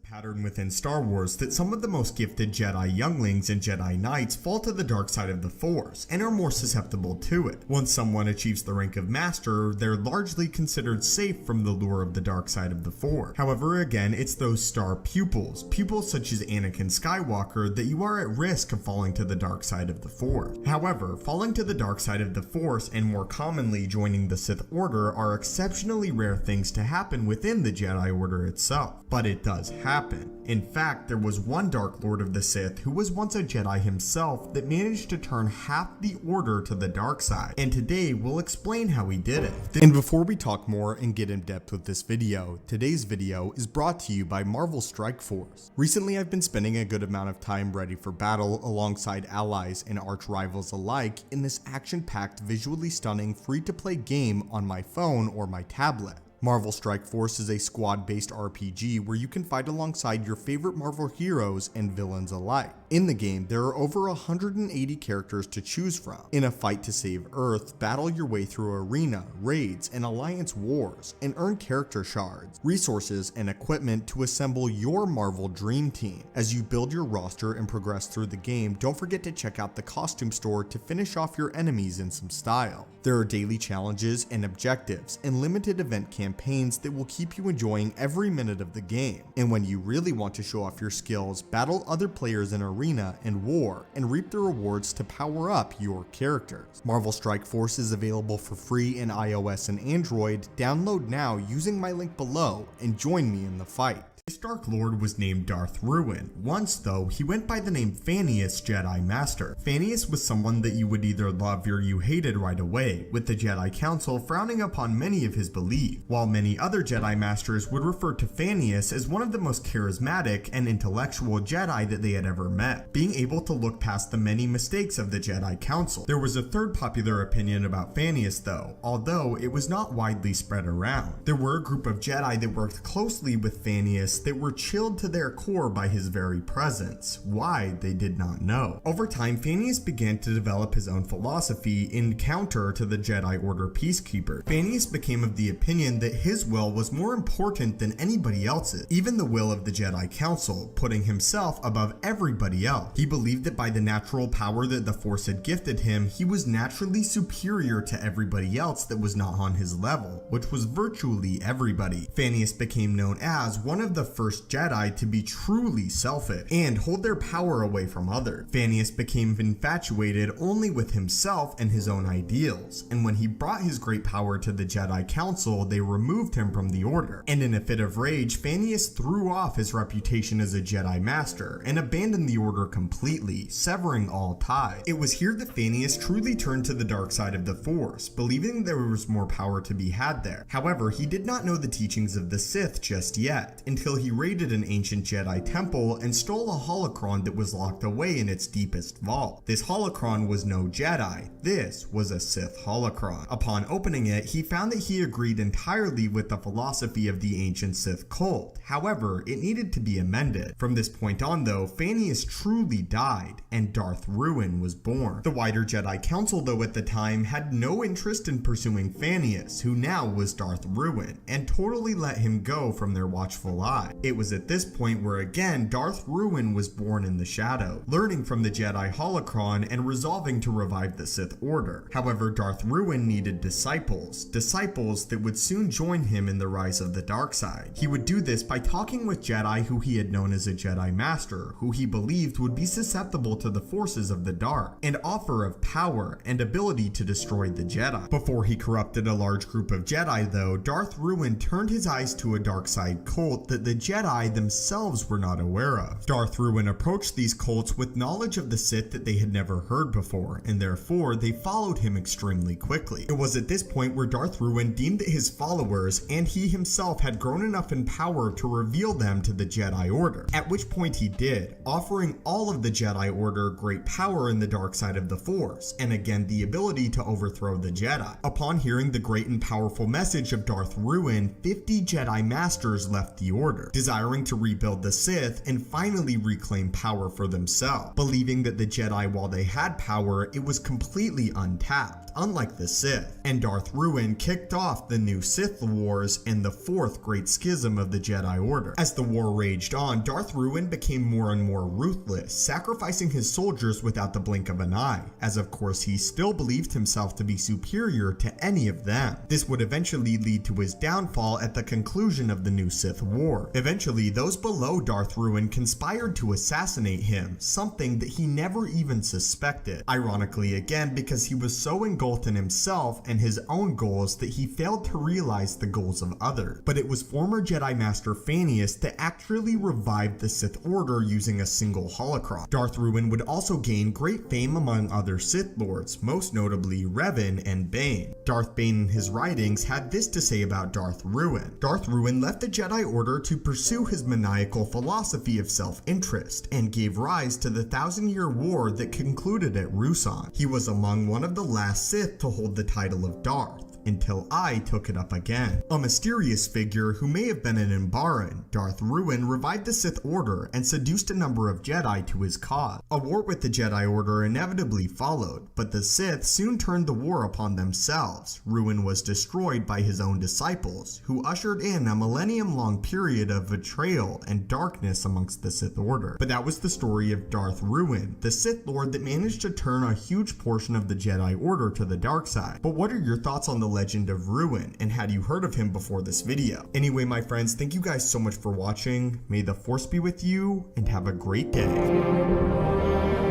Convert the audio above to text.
pattern within Star Wars that some of the most gifted Jedi younglings and Jedi Knights fall to the dark side of the Force and are more susceptible to it. Once someone achieves the rank of Master, they're largely considered safe from the lure of the dark side of the Force. However, again, it's those star pupils such as Anakin Skywalker, that you are at risk of falling to the dark side of the Force. However, falling to the dark side of the Force and more commonly joining the Sith Order are exceptionally rare things to happen within the Jedi Order itself. But it does happen. In fact, there was one Dark Lord of the Sith who was once a Jedi himself that managed to turn half the Order to the dark side, and today we'll explain how he did it. And before we talk more and get in depth with this video, today's video is brought to you by Marvel Strike Force. Recently I've been spending a good amount of time ready for battle alongside allies and arch rivals alike in this action-packed, visually stunning, free-to-play game on my phone or my tablet. Marvel Strike Force is a squad-based RPG where you can fight alongside your favorite Marvel heroes and villains alike. In the game, there are over 180 characters to choose from. In a fight to save Earth, battle your way through arena, raids, and alliance wars, and earn character shards, resources, and equipment to assemble your Marvel Dream Team. As you build your roster and progress through the game, don't forget to check out the costume store to finish off your enemies in some style. There are daily challenges and objectives, and limited event campaigns that will keep you enjoying every minute of the game. And when you really want to show off your skills, battle other players in arena and war, and reap the rewards to power up your characters. Marvel Strike Force is available for free in iOS and Android. Download now using my link below and join me in the fight. This Dark Lord was named Darth Ruin. Once, though, he went by the name Phanias Jedi Master. Phanias was someone that you would either love or you hated right away, with the Jedi Council frowning upon many of his beliefs, while many other Jedi Masters would refer to Phanias as one of the most charismatic and intellectual Jedi that they had ever met, being able to look past the many mistakes of the Jedi Council. There was a third popular opinion about Phanias, though, although it was not widely spread around. There were a group of Jedi that worked closely with Phanias that were chilled to their core by his very presence. Why, they did not know. Over time, Phanias began to develop his own philosophy in counter to the Jedi Order Peacekeeper. Phanias became of the opinion that his will was more important than anybody else's, even the will of the Jedi Council, putting himself above everybody else. He believed that by the natural power that the Force had gifted him, he was naturally superior to everybody else that was not on his level, which was virtually everybody. Phanias became known as one of the first Jedi to be truly selfish and hold their power away from others. Phanias became infatuated only with himself and his own ideals, and when he brought his great power to the Jedi Council, they removed him from the Order. And in a fit of rage, Phanias threw off his reputation as a Jedi Master and abandoned the Order completely, severing all ties. It was here that Phanias truly turned to the dark side of the Force, believing there was more power to be had there. However, he did not know the teachings of the Sith just yet, until he raided an ancient Jedi temple and stole a holocron that was locked away in its deepest vault. This holocron was no Jedi. This was a Sith holocron. Upon opening it, he found that he agreed entirely with the philosophy of the ancient Sith cult. However, it needed to be amended. From this point on, though, Phanias truly died, and Darth Ruin was born. The wider Jedi Council, though, at the time, had no interest in pursuing Phanias, who now was Darth Ruin, and totally let him go from their watchful eye. It was at this point where again Darth Ruin was born in the shadow, learning from the Jedi holocron and resolving to revive the Sith Order. However, Darth Ruin needed disciples that would soon join him in the rise of the dark side. He would do this by talking with Jedi who he had known as a Jedi Master, who he believed would be susceptible to the forces of the dark, and offer of power and ability to destroy the Jedi. Before he corrupted a large group of Jedi, though, Darth Ruin turned his eyes to a dark side cult that the Jedi themselves were not aware of. Darth Ruin approached these cults with knowledge of the Sith that they had never heard before, and therefore they followed him extremely quickly. It was at this point where Darth Ruin deemed that his followers and he himself had grown enough in power to reveal them to the Jedi Order, at which point he did, offering all of the Jedi Order great power in the dark side of the Force, and again the ability to overthrow the Jedi. Upon hearing the great and powerful message of Darth Ruin, 50 Jedi Masters left the Order. Order, desiring to rebuild the Sith and finally reclaim power for themselves, believing that the Jedi, while they had power, it was completely untapped, unlike the Sith. And Darth Ruin kicked off the new Sith Wars and the fourth great schism of the Jedi Order. As the war raged on, Darth Ruin became more and more ruthless, sacrificing his soldiers without the blink of an eye, as of course he still believed himself to be superior to any of them. This would eventually lead to his downfall at the conclusion of the new Sith War. Eventually, those below Darth Ruin conspired to assassinate him, something that he never even suspected. Ironically again, because he was so engulfed in himself and his own goals that he failed to realize the goals of others. But it was former Jedi Master Phanias that actually revived the Sith Order using a single holocron. Darth Ruin would also gain great fame among other Sith Lords, most notably Revan and Bane. Darth Bane in his writings had this to say about Darth Ruin. Darth Ruin left the Jedi Order to pursue his maniacal philosophy of self-interest and gave rise to the 1,000-year war that concluded at Ruusan. He was among one of the last Sith to hold the title of Darth, until I took it up again. A mysterious figure who may have been an Imbaran, Darth Ruin revived the Sith Order and seduced a number of Jedi to his cause. A war with the Jedi Order inevitably followed, but the Sith soon turned the war upon themselves. Ruin was destroyed by his own disciples, who ushered in a millennium-long period of betrayal and darkness amongst the Sith Order. But that was the story of Darth Ruin, the Sith Lord that managed to turn a huge portion of the Jedi Order to the dark side. But what are your thoughts on the legend of Ruin, and had you heard of him before this video? Anyway, my friends, thank you guys so much for watching. May the Force be with you, and have a great day.